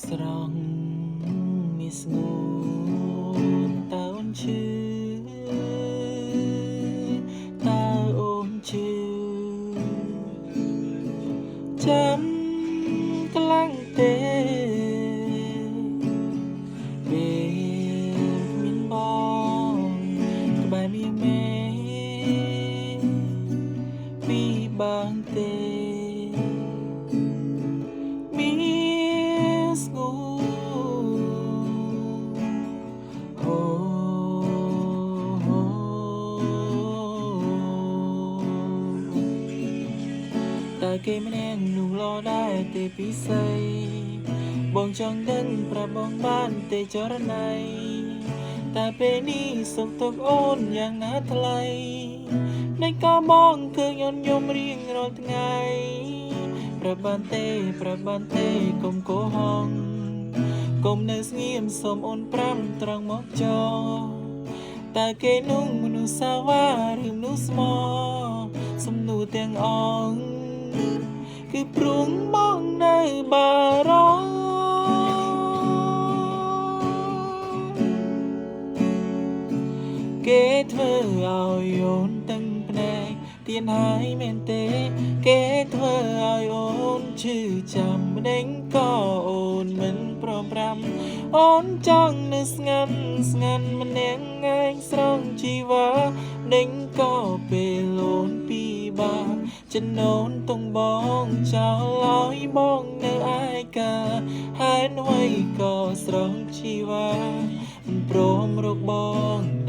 ស្រងមានស្ងួនតើអូនឈឺតើអូនឈឺចាំខ្លាំងទេពេលមានបងក្បែរមានមេពីបានទេមានស្ងួនអូតើគេម្នាក់នោះឡដែរទេពិសេសបងចង់ដឹងប្រាប់បងបានទេចរណៃតែពេលនេះសុខទុក្ខអូនយ៉ាងណាថ្លៃមិនក៏បងឃើញអូនយំរៀងរាល់ថ្ងៃប្រាប់បានទេកុំកុហកកុំនៅស្ងៀមសូមអូនប្រាំត្រង់មកចោតើគេនោះមនុស្សសាវ៉ាឬមនុស្សស្មោសំណួរទាំងអងគឺព្រួងបងនៅបារម្ភគេធ្វើឲ្យអូនទាំងភ្នែកទៀនហើយមែនទេគេធ្វើឲ្យអូនឈឺចាំម្ដេចក៏អូនមិនព្រមប្រាំអូនចង់នៅស្ងាត់ម្នាក់ឯងស្រង់ជីវ៉ាដេញក៏ពេលអូនពីបាចំណូនតុងបងចោលឲ្យបងនៅឯកាហេតុអ្វីក៏ស្រង់ជីវ៉ាមិនព្រមរកបង